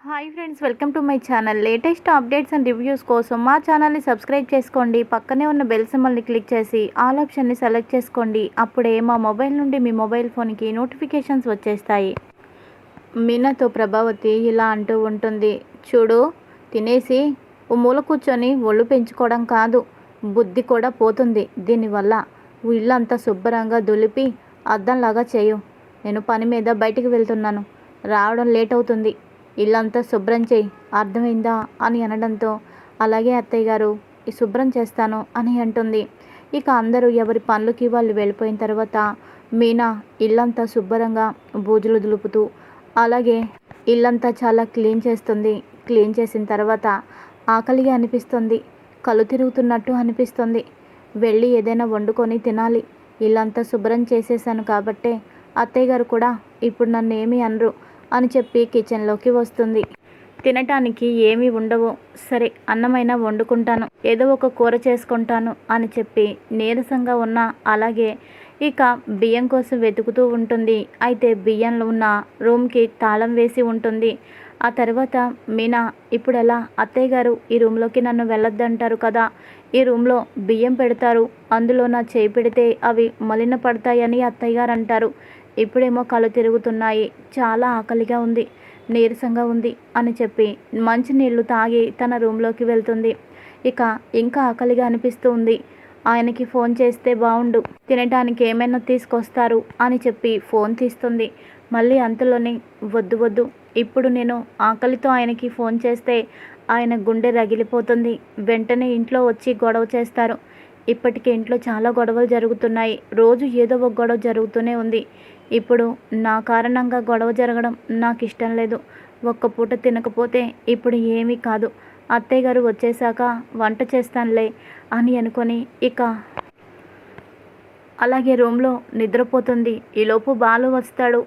Hi friends, welcome to my channel. Latest updates and reviews కోసం మా ఛానల్ని subscribe చేసుకోండి. పక్కనే ఉన్న బెల్ సింబల్ని క్లిక్ చేసి ఆల్ ఆప్షన్ని సెలెక్ట్ చేసుకోండి. అప్పుడే మా మొబైల్ నుండి మీ మొబైల్ ఫోన్కి నోటిఫికేషన్స్ వచ్చేస్తాయి. మీనాతో ప్రభావతి ఇలా అంటూ ఉంటుంది, చూడు, తినేసి ఓ మూల కూర్చొని ఒళ్ళు పెంచుకోవడం కాదు, బుద్ధి కూడా పోతుంది దీనివల్ల. ఇల్లంతా శుభ్రంగా దులిపి అద్దంలాగా చేయు. నేను పని మీద బయటికి వెళ్తున్నాను, రావడం లేట్ అవుతుంది. ఇల్లంతా శుభ్రం చేయి, అర్థమైందా అని అనడంతో, అలాగే అత్తయ్య గారు, ఈ శుభ్రం చేస్తాను అని అంటుంది. ఇక అందరూ ఎవరి పనులకి వాళ్ళు వెళ్ళిపోయిన తర్వాత మీనా ఇల్లంతా శుభ్రంగా బూజులు దులుపుతూ అలాగే ఇల్లంతా చాలా క్లీన్ చేస్తుంది. క్లీన్ చేసిన తర్వాత ఆకలిగా అనిపిస్తుంది, కళ్ళు తిరుగుతున్నట్టు అనిపిస్తుంది. వెళ్ళి ఏదైనా వండుకొని తినాలి. ఇల్లంతా శుభ్రం చేసేసాను కాబట్టే అత్తయ్య గారు కూడా ఇప్పుడు నన్ను ఏమీ అనరు అని చెప్పి కిచెన్లోకి వస్తుంది. తినటానికి ఏమీ ఉండవు, సరే అన్నమైనా వండుకుంటాను, ఏదో ఒక కూర చేసుకుంటాను అని చెప్పి నీరసంగా ఉన్న అలాగే ఇక బియ్యం కోసం వెతుకుతూ ఉంటుంది. అయితే బియ్యంలో ఉన్న రూమ్కి తాళం వేసి ఉంటుంది. ఆ తర్వాత మీనా, ఇప్పుడు ఎలా అత్తయ్య గారు, ఈ రూమ్లోకి నన్ను వెళ్ళొద్దంటారు కదా, ఈ రూమ్లో బియ్యం పెడతారు, అందులో నా చేయి పెడితే అవి మలిన పడతాయని అత్తయ్య గారు అంటారు. ఇప్పుడేమో కళ్ళు తిరుగుతున్నాయి, చాలా ఆకలిగా ఉంది, నీరసంగా ఉంది అని చెప్పి మంచినీళ్ళు తాగి తన రూమ్లోకి వెళ్తుంది. ఇక ఇంకా ఆకలిగా అనిపిస్తూ ఉంది. ఆయనకి ఫోన్ చేస్తే బాగుండు, తినడానికి ఏమైనా తీసుకొస్తారు అని చెప్పి ఫోన్ తీస్తుంది. మళ్ళీ అంతలోనే, వద్దు వద్దు, ఇప్పుడు నేను ఆకలితో ఆయనకి ఫోన్ చేస్తే ఆయన గుండె రగిలిపోతుంది, వెంటనే ఇంట్లో వచ్చి గొడవ చేస్తారు. ఇప్పటికే ఇంట్లో చాలా గొడవలు జరుగుతున్నాయి, రోజు ఏదో ఒక గొడవ జరుగుతూనే ఉంది. ఇప్పుడు నా కారణంగా గొడవ జరగడం నాకు ఇష్టం లేదు. ఒక్క పూట తినకపోతే ఇప్పుడు ఏమీ కాదు, అత్తయ్య గారు వచ్చేసాక వంట చేస్తానులే అని అనుకొని ఇక అలాగే రూమ్లో నిద్రపోతుంది. ఈలోపు బాలు వస్తాడు.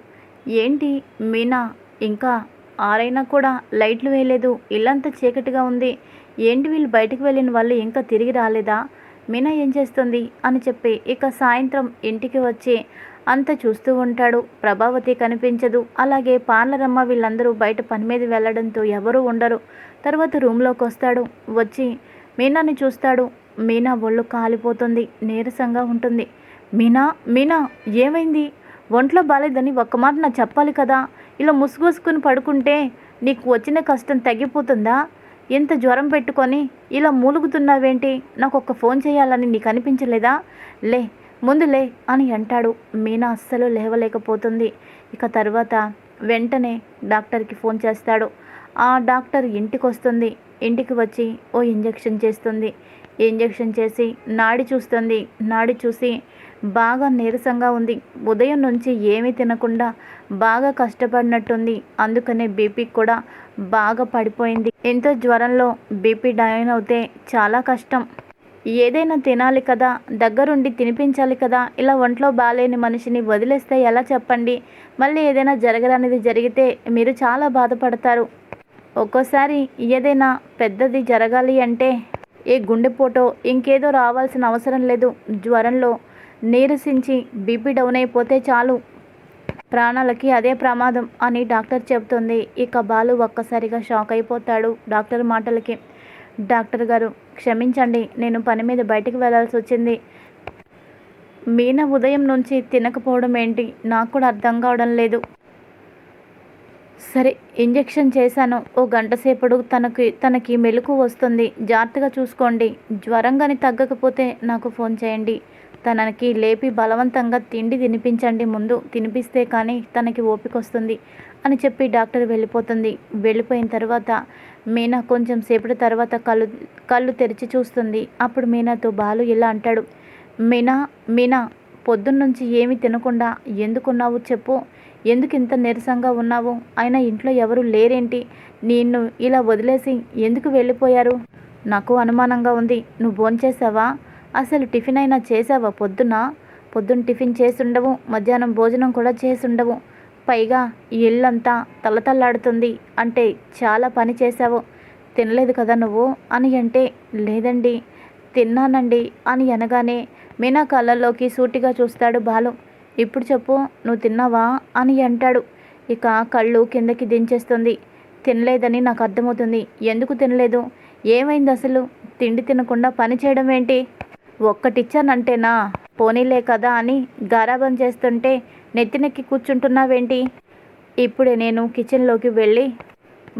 ఏంటి మీనా, ఇంకా ఆరైనా కూడా లైట్లు వేయలేదు, ఇల్లంతా చీకటిగా ఉంది, ఏంటి వీళ్ళు బయటకు వెళ్ళిన వాళ్ళు ఇంకా తిరిగి రాలేదా, మీనా ఏం చేస్తుంది అని చెప్పి ఇక సాయంత్రం ఇంటికి వచ్చి అంత చూస్తూ ఉంటాడు. ప్రభావతి కనిపించదు. అలాగే పార్లరమ్మ వీళ్ళందరూ బయట పని మీద వెళ్ళడంతో ఎవరూ ఉండరు. తర్వాత రూమ్లోకి వస్తాడు. వచ్చి మీనాని చూస్తాడు. మీనా ఒళ్ళు కాలిపోతుంది, నీరసంగా ఉంటుంది. మీనా, మీనా ఏమైంది, ఒంట్లో బాలేదని ఒక్క మాట నాకు చెప్పాలి కదా, ఇలా ముసుగూసుకుని పడుకుంటే నీకు వచ్చిన కష్టం తగ్గిపోతుందా, ఎంత జ్వరం పెట్టుకొని ఇలా మూలుగుతున్నావేంటి, నాకు ఒక్క ఫోన్ చేయాలని నీకు అనిపించలేదా, లే ముందులే అని అంటాడు. మీనా అస్సలు లేవలేకపోతుంది. ఇక తర్వాత వెంటనే డాక్టర్కి ఫోన్ చేస్తాడు. ఆ డాక్టర్ ఇంటికి వస్తుంది. ఇంటికి వచ్చి ఓ ఇంజెక్షన్ చేస్తుంది. ఇంజెక్షన్ చేసి నాడి చూస్తుంది. నాడి చూసి బాగా నీరసంగా ఉంది, ఉదయం నుంచి ఏమీ తినకుండా బాగా కష్టపడినట్టుంది, అందుకనే బీపీ కూడా బాగా పడిపోయింది. ఎంతో జ్వరంలో బీపీ డౌన్ అవుతే చాలా కష్టం, ఏదైనా తినాలి కదా, దగ్గరుండి తినిపించాలి కదా, ఇలా ఒంట్లో బాలేని మనిషిని వదిలేస్తే ఎలా చెప్పండి, మళ్ళీ ఏదైనా జరగరానిది జరిగితే మీరు చాలా బాధపడతారు. ఒక్కోసారి ఏదైనా పెద్దది జరగాలి అంటే ఏ గుండెపోటో ఇంకేదో రావాల్సిన అవసరం లేదు, జ్వరంలో నీరసించి బీపీ డౌన్ అయిపోతే చాలు, ప్రాణాలకి అదే ప్రమాదం అని డాక్టర్ చెబుతుంది. ఇక బాలు ఒక్కసారిగా షాక్ అయిపోతాడు డాక్టర్ మాటలకి. డాక్టర్ గారు క్షమించండి, నేను పని మీద బయటికి వెళ్ళాల్సి వచ్చింది. మీనా ఉదయం నుంచి తినకపోవడం ఏంటి నాకు కూడా అర్థం కావడం లేదు. సరే, ఇంజెక్షన్ చేశాను, ఓ గంట సేపడు తనకి మెలకు వస్తుంది, జాగ్రత్తగా చూసుకోండి, జ్వరం కానీ తగ్గకపోతే నాకు ఫోన్ చేయండి, తనకి లేపి బలవంతంగా తిండి తినిపించండి, ముందు తినిపిస్తే కానీ తనకి ఓపిక వస్తుంది అని చెప్పి డాక్టర్ వెళ్ళిపోతుంది. వెళ్ళిపోయిన తర్వాత మీనా కొంచెం సేపటి తర్వాత కళ్ళు తెరిచి చూస్తుంది. అప్పుడు మీనాతో బాలు ఇలా అంటాడు, మీనా, మీనా, పొద్దున్నుంచి ఏమీ తినకుండా ఎందుకున్నావు చెప్పు, ఎందుకు ఇంత నీరసంగా ఉన్నావు, అయినా ఇంట్లో ఎవరు లేరేంటి, నిన్ను ఇలా వదిలేసి ఎందుకు వెళ్ళిపోయారు, నాకు అనుమానంగా ఉంది, నువ్వు భోంచేసావా, అసలు టిఫిన్ అయినా చేసావా, పొద్దున్న టిఫిన్ చేసుండవు, మధ్యాహ్నం భోజనం కూడా చేసుండవు, పైగా ఇల్లంతా తల్లతల్లాడుతుంది అంటే చాలా పని చేశావు, తినలేదు కదా నువ్వు అని అంటే, లేదండి తిన్నానండి అని అనగానే మీనా కళ్ళల్లోకి సూటిగా చూస్తాడు బాలు. ఇప్పుడు చెప్పు, నువ్వు తిన్నావా అని అంటాడు. ఇక కళ్ళు కిందకి దించేస్తుంది. తినలేదని నాకు అర్థమవుతుంది. ఎందుకు తినలేదు? ఏమైంది అసలు? తిండి తినకుండా పని చేయడం ఏంటి? ఒక్కటిచ్చానంటేనా? పోనీలే కదా అని గారాబం చేస్తుంటే నెత్తినెక్కి కూర్చుంటున్నావేంటి? ఇప్పుడే నేను కిచెన్లోకి వెళ్ళి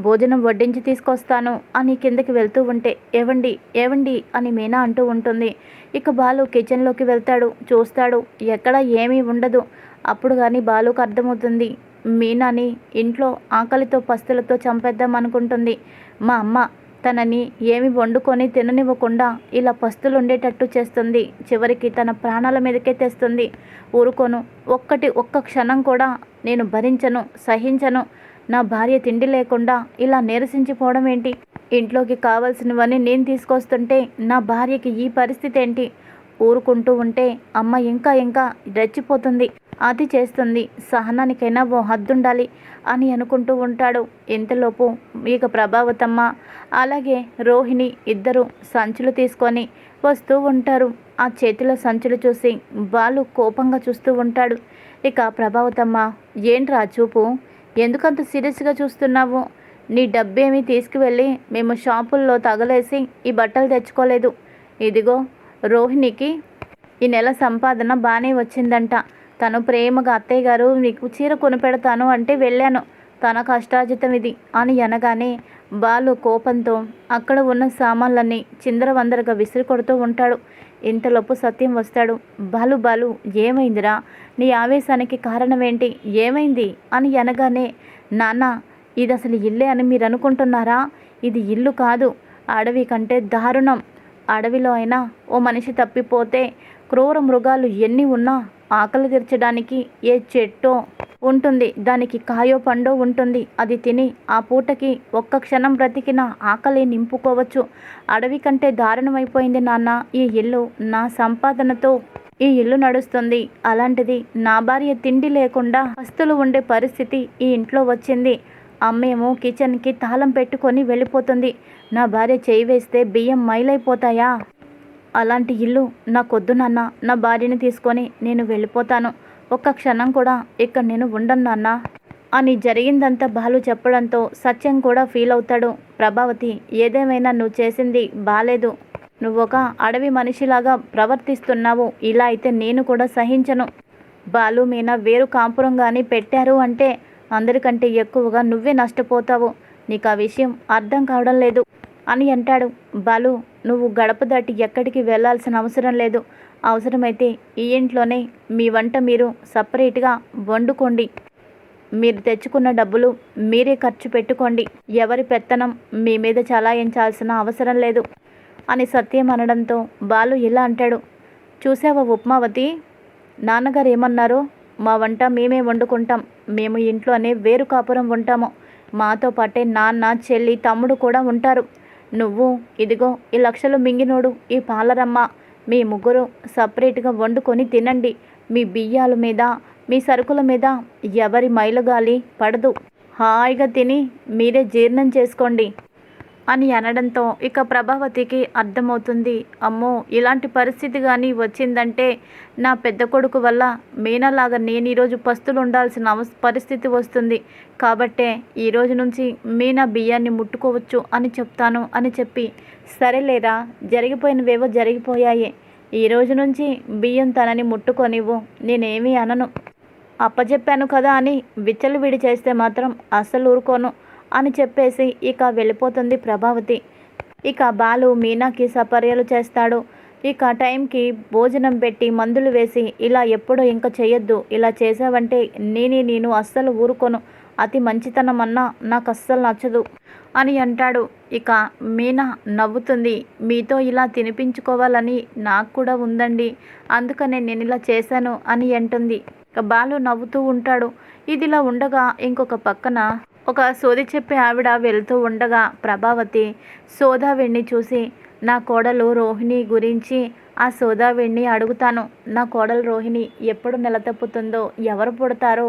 భోజనం వడ్డించి తీసుకొస్తాను అని కిందకి వెళ్తూ ఉంటే ఏవండి ఏవండి అని మీనా అంటూ ఉంటుంది. ఇక బాలు కిచెన్లోకి వెళ్తాడు. చూస్తాడు, ఎక్కడ ఏమీ ఉండదు. అప్పుడు కానీ బాలుకు అర్థమవుతుంది, మీనాని ఇంట్లో ఆకలితో పస్తులతో చంపేద్దాం అనుకుంటుంది. మా అమ్మ తనని ఏమి వండుకొని తిననివ్వకుండా ఇలా పస్తులు ఉండేటట్టు చేస్తుంది. చివరికి తన ప్రాణాల మీదకే తెస్తుంది. ఊరుకోను. ఒక్క క్షణం కూడా నేను భరించను, సహించను. నా భార్య తిండి లేకుండా ఇలా నీరసించిపోవడం ఏంటి? ఇంట్లోకి కావాల్సినవన్నీ నేను తీసుకొస్తుంటే నా భార్యకి ఈ పరిస్థితి ఏంటి? ఊరుకుంటూ ఉంటే అమ్మ ఇంకా ఇంకా రెచ్చిపోతుంది, అతి చేస్తుంది. సహనానికైనా ఓ హద్దుండాలి అని అనుకుంటూ ఉంటాడు. ఇంతలోపు ఇక ప్రభావతమ్మ అలాగే రోహిణి ఇద్దరు సంచులు తీసుకొని వస్తూ ఉంటారు. ఆ చేతిలో సంచులు చూసి బాలు కోపంగా చూస్తూ ఉంటాడు. ఇక ప్రభావతమ్మ, ఏంట్రా చూపు? ఎందుకంత సీరియస్గా చూస్తున్నావు? నీ డబ్బేమీ తీసుకువెళ్ళి మేము షాపుల్లో తగలేసి ఈ బట్టలు తెచ్చుకోలేదు. ఇదిగో రోహిణికి ఈ నెల సంపాదన బాగానే వచ్చిందంట. తను ప్రేమగా అత్తయ్య గారు నీకు చీర కొనిపెడతాను అంటే వెళ్ళాను. తన కష్టార్జితం ఇది అని అనగానే బాలు కోపంతో అక్కడ ఉన్న సామాన్లన్నీ చిందరవందరగా విసిరి కొడుతూ ఉంటాడు. ఇంతలోపు సత్యం వస్తాడు. బాలు బాలు ఏమైందిరా? నీ ఆవేశానికి కారణం ఏంటి? ఏమైంది అని అనగానే, నాన్న ఇది అసలు ఇల్లే అని మీరు అనుకుంటున్నారా? ఇది ఇల్లు కాదు, అడవి కంటే దారుణం. అడవిలో అయినా ఓ మనిషి తప్పిపోతే క్రూర మృగాలు ఎన్ని ఉన్నా ఆకలి తీర్చడానికి ఏ చెట్టో ఉంటుంది, దానికి కాయో పండో ఉంటుంది. అది తిని ఆ పూటకి ఒక్క క్షణం బ్రతికిన ఆకలి నింపుకోవచ్చు. అడవి కంటే దారుణమైపోయింది నాన్న ఈ ఇల్లు. నా సంపాదనతో ఈ ఇల్లు నడుస్తుంది. అలాంటిది నా భార్య తిండి లేకుండా పస్తులు ఉండే పరిస్థితి ఈ ఇంట్లో వచ్చింది. అమ్మేమో కిచెన్కి తాళం పెట్టుకొని వెళ్ళిపోతుంది. నా భార్య చేయి వేస్తే బియ్యం మైలైపోతాయా? అలాంటి ఇల్లు నాకొద్దు నాన్న. నా భార్యని తీసుకొని నేను వెళ్ళిపోతాను. ఒక్క క్షణం కూడా ఇక్కడ నేను ఉండను నాన్న అని జరిగిందంతా బాలు చెప్పడంతో సత్యం కూడా ఫీల్ అవుతాడు. ప్రభావతి, ఏదేమైనా నువ్వు చేసింది బాలేదు. నువ్వొక అడవి మనిషిలాగా ప్రవర్తిస్తున్నావు. ఇలా అయితే నేను కూడా సహించను. బాలు మీనా వేరు కాపురం కానీ పెట్టారు అంటే అందరికంటే ఎక్కువగా నువ్వే నష్టపోతావు. నీకు ఆ విషయం అర్థం కావడం లేదు అని అంటాడు. బాలు, నువ్వు గడప దాటి ఎక్కడికి వెళ్ళాల్సిన అవసరం లేదు. అవసరమైతే ఈ ఇంట్లోనే మీ వంట మీరు సపరేట్గా వండుకోండి. మీరు తెచ్చుకున్న డబ్బులు మీరే ఖర్చు పెట్టుకోండి. ఎవరి పెత్తనం మీ మీద చలాయించాల్సిన అవసరం లేదు అని సత్యం అనడంతో బాలు ఇలా అంటాడు. చూసావా ఉప్మావతి, నాన్నగారు ఏమన్నారో? మా వంట మేమే వండుకుంటాం. మేము ఇంట్లోనే వేరు కాపురం ఉంటాము. మాతో పాటే నాన్న, చెల్లి, తమ్ముడు కూడా ఉంటారు. నువ్వు ఇదిగో ఈ లక్షలు మింగినోడు ఈ పాలరమ్మ, మీ ముగ్గురు సపరేట్గా వండుకొని తినండి. మీ బియ్యాల మీద, మీ సరుకుల మీద ఎవరి మైలుగాలి పడదు. హాయిగా తిని మీరే జీర్ణం చేసుకోండి అని అనడంతో ఇక ప్రభావతికి అర్థమవుతుంది. అమ్మో, ఇలాంటి పరిస్థితి కానీ వచ్చిందంటే నా పెద్ద కొడుకు వల్ల మీనాలాగా నేను ఈరోజు పస్తులు ఉండాల్సిన పరిస్థితి వస్తుంది. కాబట్టే ఈరోజు నుంచి మీనా బియ్యాన్ని ముట్టుకోవచ్చు అని చెప్తాను అని చెప్పి, సరేలేరా, జరిగిపోయినవేవో జరిగిపోయాయి. ఈరోజు నుంచి బియ్యం తనని ముట్టుకొనివ్వు, నేనేమీ అనను. అప్పచెప్పాను కదా అని విచ్చలవిడి చేస్తే మాత్రం అస్సలు ఊరుకోను అని చెప్పేసి ఇక వెళ్ళిపోతుంది ప్రభావతి. ఇక బాలు మీనాకి సపర్యలు చేస్తాడు. ఇక టైంకి భోజనం పెట్టి మందులు వేసి, ఇలా ఎప్పుడో ఇంకా చేయొద్దు, ఇలా చేసావంటే నేను అస్సలు ఊరుకోను. అతి మంచితనం అన్నా నాకు అస్సలు నచ్చదు అని అంటాడు. ఇక మీనా నవ్వుతుంది. మీతో ఇలా తినిపించుకోవాలని నాకు కూడా ఉందండి, అందుకనే నేను ఇలా చేశాను అని అంటుంది. ఇక బాలు నవ్వుతూ ఉంటాడు. ఇదిలా ఉండగా ఇంకొక పక్కన ఒక సోది చెప్పే ఆవిడ వెళ్తూ ఉండగా ప్రభావతి సోదావేణ్ణి చూసి, నా కోడలు రోహిణి గురించి ఆ సోదావేణ్ణి అడుగుతాను. నా కోడలు రోహిణి ఎప్పుడు నెల తప్పుతుందో, ఎవరు పుడతారో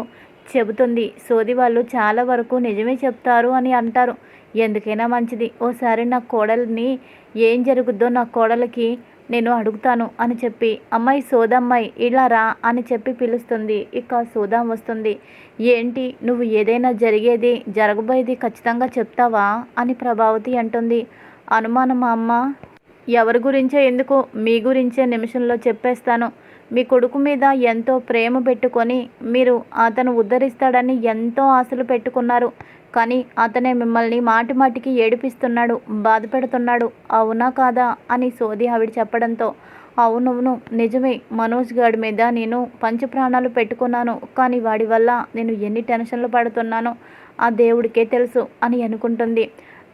చెబుతుంది. సోది వాళ్ళు చాలా వరకు నిజమే చెప్తారు అని అంటారు. ఎందుకైనా మంచిది ఓసారి నా కోడలిని ఏం జరుగుద్దో నా కోడలికి నేను అడుగుతాను అని చెప్పి అమ్మాయి సోదమ్మాయి ఇలా రా అని చెప్పి పిలుస్తుంది. ఇక సోదాం వస్తుంది. ఏంటి నువ్వు ఏదైనా జరగబోయేది ఖచ్చితంగా చెప్తావా అని ప్రభావతి అంటుంది. అనుమానమా అమ్మ? ఎవరి గురించో ఎందుకు, మీ గురించే నిమిషంలో చెప్పేస్తాను. మీ కొడుకు మీద ఎంతో ప్రేమ పెట్టుకొని మీరు అతను ఉద్ధరిస్తాడని ఎంతో ఆశలు పెట్టుకున్నారు. కానీ అతనే మిమ్మల్ని మాటి మాటికి ఏడిపిస్తున్నాడు, బాధ పెడుతున్నాడు. అవునా కాదా అని సోది ఆవిడ చెప్పడంతో అవునవును నిజమే, మనోజ్ గాడి మీద నేను పంచప్రాణాలు పెట్టుకున్నాను. కానీ వాడి వల్ల నేను ఎన్ని టెన్షన్లు పడుతున్నానో ఆ దేవుడికే తెలుసు అని అనుకుంటుంది.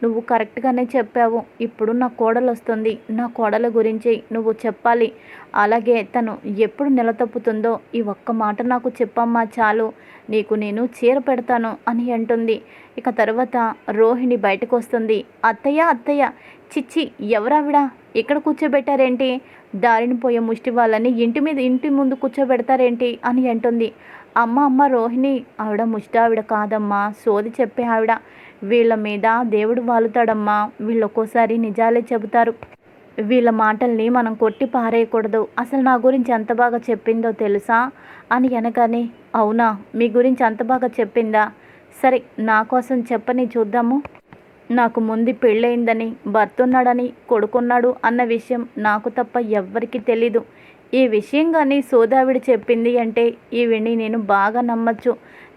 నువ్వు కరెక్ట్గానే చెప్పావు. ఇప్పుడు నా కోడలు వస్తుంది, నా కోడల గురించి నువ్వు చెప్పాలి. అలాగే తను ఎప్పుడు నిలతప్పుతుందో ఈ ఒక్క మాట నాకు చెప్పమ్మా చాలు, నీకు నేను చీర పెడతాను అని అంటుంది. ఇక తర్వాత రోహిణి బయటకు వస్తుంది. అత్తయ్య అత్తయ్య, చిచ్చి ఎవరావిడ ఇక్కడ కూర్చోబెట్టారేంటి? దారిని పోయే ముష్టి వాళ్ళని ఇంటి ముందు కూర్చోబెడతారేంటి అని అంటుంది. అమ్మ రోహిణి, ఆవిడ ముష్టి ఆవిడ కాదమ్మా, సోది చెప్పే ఆవిడ. వీళ్ళ మీద దేవుడు వాలుతాడమ్మా. వీళ్ళు ఒక్కోసారి నిజాలే చెబుతారు. వీళ్ళ మాటల్ని మనం కొట్టి పారేయకూడదు. అసలు నా గురించి ఎంత బాగా చెప్పిందో తెలుసా అని అనగానే అవునా, మీ గురించి అంత బాగా చెప్పిందా? సరే నా కోసం చెప్పని చూద్దాము. నాకు ముందు పెళ్ళయిందని, భర్త ఉన్నాడని, కొడుకున్నాడు అన్న విషయం నాకు తప్ప ఎవ్వరికీ తెలీదు. ఈ విషయం కానీ సోదావిడి చెప్పింది అంటే ఈవిడిని నేను బాగా నమ్మచ్చు.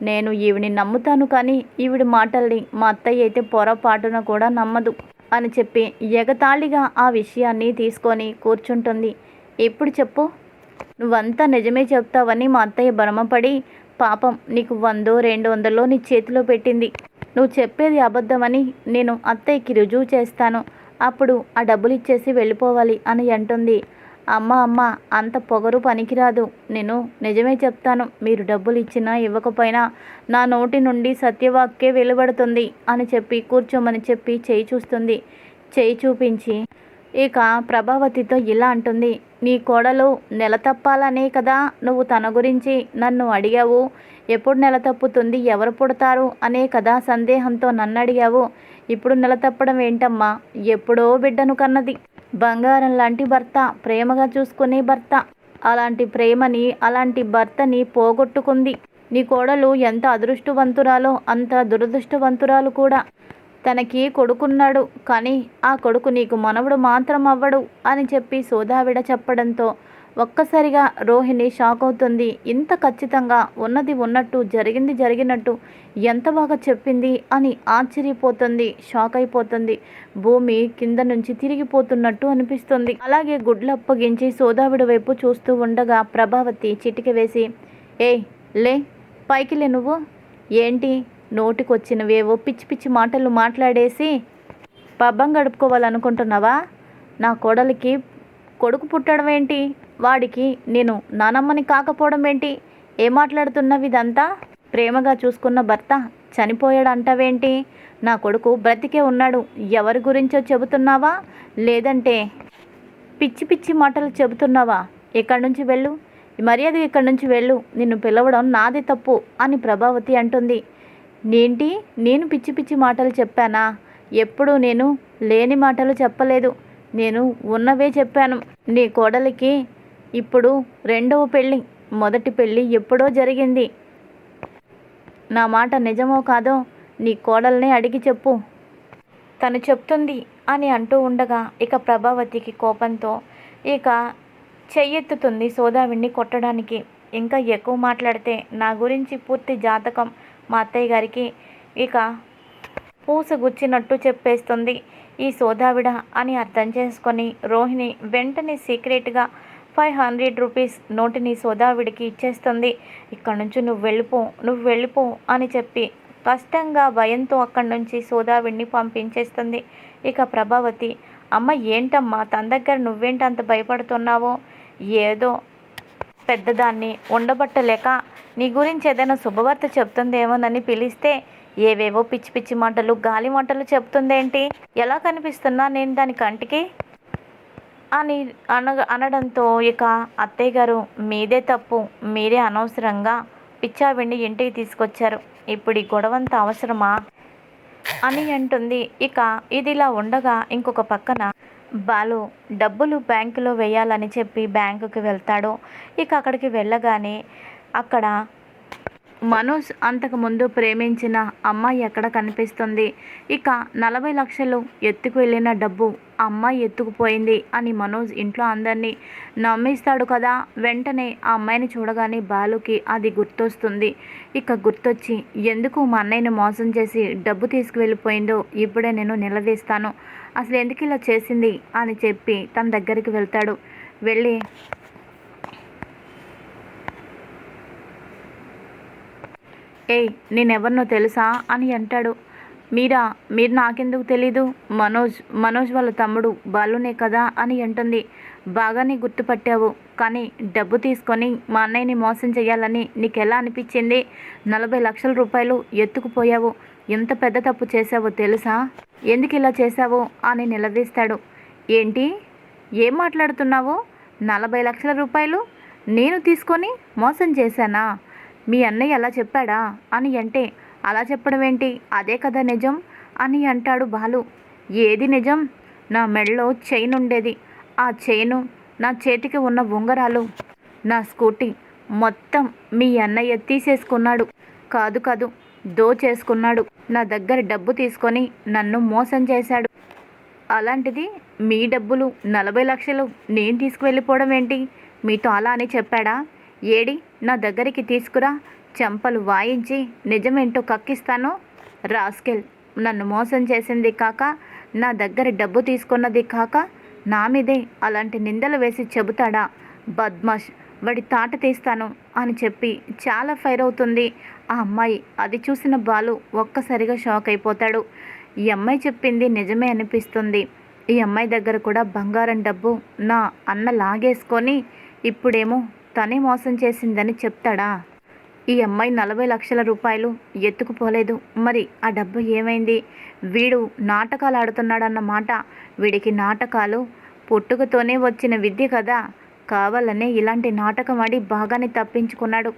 నేను ఈవిడిని నమ్ముతాను, కానీ ఈవిడి మాటల్ని మా అత్తయ్య అయితే పొరపాటున కూడా నమ్మదు అని చెప్పి ఎగతాళిగా ఆ విషయాన్ని తీసుకొని కూర్చుంటుంది. ఇప్పుడు చెప్పు, నువ్వంతా నిజమే చెప్తావని మా అత్తయ్య భ్రమపడి పాపం నీకు 100 200 నీ చేతిలో పెట్టింది. నువ్వు చెప్పేది అబద్ధమని నేను అత్తయ్యకి రుజువు చేస్తాను. అప్పుడు ఆ డబ్బులు ఇచ్చేసి వెళ్ళిపోవాలి అని అంటుంది. అమ్మ అంత పొగరు పనికిరాదు. నేను నిజమే చెప్తాను. మీరు డబ్బులు ఇచ్చినా ఇవ్వకపోయినా నా నోటి నుండి సత్యవాక్కే వెలువడుతుంది అని చెప్పి కూర్చోమని చెప్పి చేయి చూస్తుంది. చేయి చూపించి ఇక ప్రభావతితో ఇలా అంటుంది. నీ కోడలు నెల తప్పాలనే కదా నువ్వు తన గురించి నన్ను అడిగావు. ఎప్పుడు నెల తప్పుతుంది, ఎవరు పుడతారు అనే కదా సందేహంతో నన్ను అడిగావు. ఇప్పుడు నెల తప్పడం ఏంటమ్మా? ఎప్పుడో బిడ్డను కన్నది. బంగారం లాంటి భర్త, ప్రేమగా చూసుకునే భర్త. అలాంటి ప్రేమని, అలాంటి భర్తని పోగొట్టుకుంది. నీ కోడలు ఎంత అదృష్టవంతురాలో అంత దురదృష్టవంతురాలు కూడా. తనకి కొడుకున్నాడు, కానీ ఆ కొడుకు నీకు మనవడు మాత్రం అవ్వడు అని చెప్పి సోదావిడ చెప్పడంతో ఒక్కసారిగా రోహిణి షాక్ అవుతుంది. ఇంత ఖచ్చితంగా ఉన్నది ఉన్నట్టు, జరిగింది జరిగినట్టు ఎంత బాగా చెప్పింది అని ఆశ్చర్యపోతుంది, షాక్ అయిపోతుంది. భూమి కింద నుంచి తిరిగిపోతున్నట్టు అనిపిస్తుంది. అలాగే గుడ్లు అప్పగించి సోదావిడ వైపు చూస్తూ ఉండగా ప్రభావతి చిటిక వేసి, ఏయ్ లే, పైకి లే, నువ్వు ఏంటి నోటికొచ్చినవేవో పిచ్చి పిచ్చి మాటలు మాట్లాడేసి పబ్బం గడుపుకోవాలనుకుంటున్నావా? నా కోడలికి కొడుకు పుట్టడం ఏంటి? వాడికి నేను నానమ్మని కాకపోవడం ఏంటి? ఏం మాట్లాడుతున్నవి ఇదంతా? ప్రేమగా చూసుకున్న భర్త చనిపోయాడంటావేంటి? నా కొడుకు బ్రతికే ఉన్నాడు. ఎవరి గురించో చెబుతున్నావా, లేదంటే పిచ్చి పిచ్చి మాటలు చెబుతున్నావా? ఇక్కడి నుంచి వెళ్ళు, మర్యాద ఇక్కడి నుంచి వెళ్ళు. నిన్ను పిలవడం నాది తప్పు అని ప్రభావతి అంటుంది. నేను పిచ్చి పిచ్చి మాటలు చెప్పానా? ఎప్పుడు నేను లేని మాటలు చెప్పలేదు. నేను ఉన్నవే చెప్పాను. నీ కోడలికి ఇప్పుడు 2వ పెళ్ళి. మొదటి పెళ్ళి ఎప్పుడో జరిగింది. నా మాట నిజమో కాదో నీ కోడల్ని అడిగి చెప్పు, తను చెప్తుంది అని అంటూ ఉండగా ఇక ప్రభావతికి కోపంతో ఇక చెయ్యెత్తుతుంది సోదావిడిని కొట్టడానికి. ఇంకా ఎక్కువ మాట్లాడితే నా గురించి పూర్తి జాతకం మా అత్తయ్య గారికి ఇక పూసగుచ్చినట్టు చెప్పేస్తుంది ఈ సోదావిడ అని అర్థం చేసుకొని రోహిణి వెంటనే సీక్రెట్గా 500 రూపీస్ నోటిని సోదావిడికి ఇచ్చేస్తుంది. ఇక్కడ నుంచి నువ్వు వెళ్ళిపో అని చెప్పి కష్టంగా భయంతో అక్కడి నుంచి సోదావిడిని పంపించేస్తుంది. ఇక ప్రభావతి, అమ్మ ఏంటమ్మా తన దగ్గర నువ్వేంటి అంత భయపడుతున్నావో? ఏదో పెద్దదాన్ని ఉండబట్టలేక నీ గురించి ఏదైనా శుభవార్త చెప్తుందేమోనని పిలిస్తే ఏవేవో పిచ్చి పిచ్చి మాటలు, గాలి మాటలు చెప్తుందేంటి? ఎలా కనిపిస్తున్నా నేను దాని కంటికి అని అనడంతో ఇక అత్తయ్య గారు, మీదే తప్పు, మీరే అనవసరంగా పిచ్చావిడిని ఇంటికి తీసుకొచ్చారు. ఇప్పుడు ఈ గొడవంతా అవసరమా? అని అంటుంది. ఇక ఇదిలా ఉండగా ఇంకొక పక్కన బాలు డబ్బులు బ్యాంకులో వేయాలని చెప్పి బ్యాంకుకి వెళ్తాడు. ఇక అక్కడికి వెళ్ళగానే అక్కడ మనోజ్ అంతకుముందు ప్రేమించిన అమ్మాయి ఎక్కడ కనిపిస్తుంది. ఇక 40 లక్షలు ఎత్తుకు వెళ్ళిన డబ్బు అమ్మాయి ఎత్తుకుపోయింది అని మనోజ్ ఇంట్లో అందరినీ నమ్మిస్తాడు కదా. వెంటనే ఆ అమ్మాయిని చూడగానే బాలుకి అది గుర్తొస్తుంది. ఇక గుర్తొచ్చి ఎందుకు మా అన్నయ్యని మోసం చేసి డబ్బు తీసుకువెళ్ళిపోయిందో ఇప్పుడే నేను నిలదీస్తాను, అసలు ఎందుకు ఇలా చేసింది అని చెప్పి తన దగ్గరికి వెళ్తాడు. వెళ్ళి ఏయ్ నేనెవరినో తెలుసా అని అంటాడు. మీరు నాకెందుకు తెలీదు, మనోజ్ వాళ్ళ తమ్ముడు బాలునే కదా అని అంటుంది. బాగానే గుర్తుపట్టావు, కానీ డబ్బు తీసుకొని మా అన్నయ్యని మోసం చేయాలని నీకెలా అనిపించింది? 40 లక్షల రూపాయలు ఎత్తుకుపోయావు, ఎంత పెద్ద తప్పు చేశావో తెలుసా? ఎందుకు ఇలా చేశావు అని నిలదీస్తాడు. ఏంటి, ఏం మాట్లాడుతున్నావు? 40 లక్షల రూపాయలు నేను తీసుకొని మోసం చేశానా? మీ అన్నయ్య అలా చెప్పాడా అని అంటే, అలా చెప్పడం ఏంటి, అదే కదా నిజం అని అంటాడు బాలు. ఏది నిజం? నా మెడలో చైన్ ఉండేది, ఆ చైను, నా చేతికి ఉన్న ఉంగరాలు, నా స్కూటీ మొత్తం మీ అన్నయ్య తీసేసుకున్నాడు. కాదు దోచేసుకున్నాడు. నా దగ్గర డబ్బు తీసుకొని నన్ను మోసం చేశాడు. అలాంటిది మీ డబ్బులు 40 లక్షలు నేను తీసుకువెళ్ళిపోవడం ఏంటి? మీతో అలా అని చెప్పాడా? ఏడి, నా దగ్గరికి తీసుకురా, చెంపలు వాయించి నిజమేంటో కక్కిస్తాను. రాస్కెల్, నన్ను మోసం చేసింది కాక, నా దగ్గర డబ్బు తీసుకున్నది కాక, నా మీదే అలాంటి నిందలు వేసి చెబుతాడా? బద్మాష్, వాడి తాట తీస్తాను అని చెప్పి చాలా ఫైర్ అవుతుంది ఆ అమ్మాయి. అది చూసిన బాలు ఒక్కసారిగా షాక్ అయిపోతాడు. ఈ అమ్మాయి చెప్పింది నిజమే అనిపిస్తుంది. ఈ అమ్మాయి దగ్గర కూడా బంగారం డబ్బు నా అన్న లాగేసుకొని ఇప్పుడేమో తనే మోసం చేసిందని చెప్తాడా? ఈ అమ్మాయి 40 లక్షల రూపాయలు ఎత్తుకుపోలేదు, మరి ఆ డబ్బు ఏమైంది? వీడు నాటకాలు ఆడుతున్నాడన్నమాట. వీడికి నాటకాలు పుట్టుకతోనే వచ్చిన విద్య కదా, కావాలనే ఇలాంటి నాటకం ఆడి బాగానే తప్పించుకున్నాడు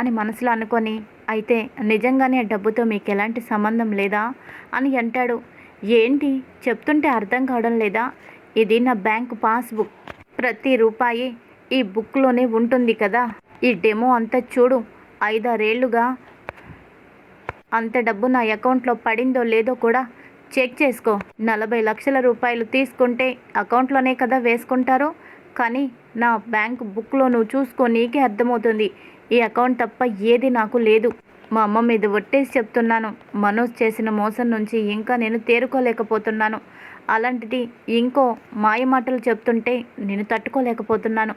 అని మనసులో అనుకొని, అయితే నిజంగానే ఆ డబ్బుతో మీకు ఎలాంటి సంబంధం లేదా అని అంటాడు. ఏంటి చెప్తుంటే అర్థం కావడం లేదా? ఇది నా బ్యాంకు పాస్బుక్, ప్రతి రూపాయి ఈ బుక్లోనే ఉంటుంది కదా. ఈ డెమో అంతా చూడు, 5-6 ఏళ్లుగా అంత డబ్బు నా అకౌంట్లో పడిందో లేదో కూడా చెక్ చేసుకో. 40 లక్షల రూపాయలు తీసుకుంటే అకౌంట్లోనే కదా వేసుకుంటారు, కానీ నా బ్యాంక్ బుక్లో నువ్వు చూసుకో, నీకే అర్థమవుతుంది. ఈ అకౌంట్ తప్ప ఏది నాకు లేదు. మా అమ్మ మీద ఒట్టేసి చెప్తున్నాను, మనోజ్ చేసిన మోసం నుంచి ఇంకా నేను తేరుకోలేకపోతున్నాను. అలాంటిది ఇంకో మాయ మాటలు చెప్తుంటే నేను తట్టుకోలేకపోతున్నాను.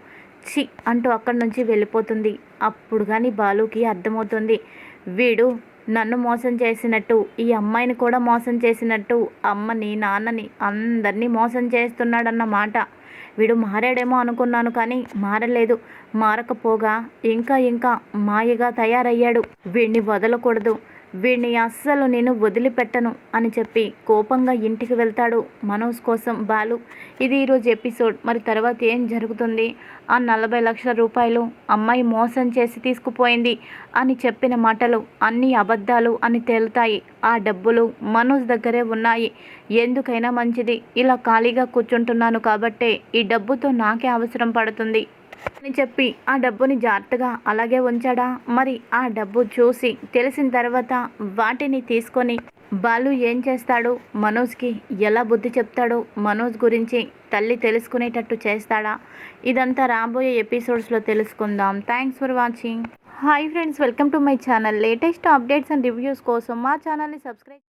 చి అంటూ అక్కడి నుంచి వెళ్ళిపోతుంది. అప్పుడు కానీ బాలుకి అర్థమవుతుంది, వీడు నన్ను మోసం చేసినట్టు, ఈ అమ్మాయిని కూడా మోసం చేసినట్టు, అమ్మని నాన్నని అందరినీ మోసం చేస్తున్నాడన్నమాట. వీడు మారాడేమో అనుకున్నాను, కానీ మారలేదు. మారకపోగా ఇంకా మాయగా తయారయ్యాడు. వీడిని వదలకూడదు, వీడిని అస్సలు నేను వదిలిపెట్టను అని చెప్పి కోపంగా ఇంటికి వెళ్తాడు మనోజ్ కోసం బాలు. ఇది ఈరోజు ఎపిసోడ్. మరి తర్వాత ఏం జరుగుతుంది? ఆ 40 లక్షల రూపాయలు అమ్మాయి మోసం చేసి తీసుకుపోయింది అని చెప్పిన మాటలు అన్నీ అబద్ధాలు అని తేలుతాయి. ఆ డబ్బులు మనోజ్ దగ్గరే ఉన్నాయి. ఎందుకైనా మంచిది, ఇలా ఖాళీగా కూర్చుంటున్నాను కాబట్టే ఈ డబ్బుతో నాకే అవసరం పడుతుంది అని చెప్పి ఆ డబ్బుని జాగ్రత్తగా అలాగే ఉంచాడా? మరి ఆ డబ్బు చూసి తెలిసిన తర్వాత వాటిని తీసుకొని బాలు ఏం చేస్తాడు? మనోజ్కి ఎలా బుద్ధి చెప్తాడో, మనోజ్ గురించి తల్లి తెలుసుకునేటట్టు చేస్తాడా? ఇదంతా రాబోయే ఎపిసోడ్స్లో తెలుసుకుందాం. Thanks for watching. Hi friends, welcome to my channel. Latest updates and reviews కోసం మా ఛానల్ని సబ్స్క్రైబ్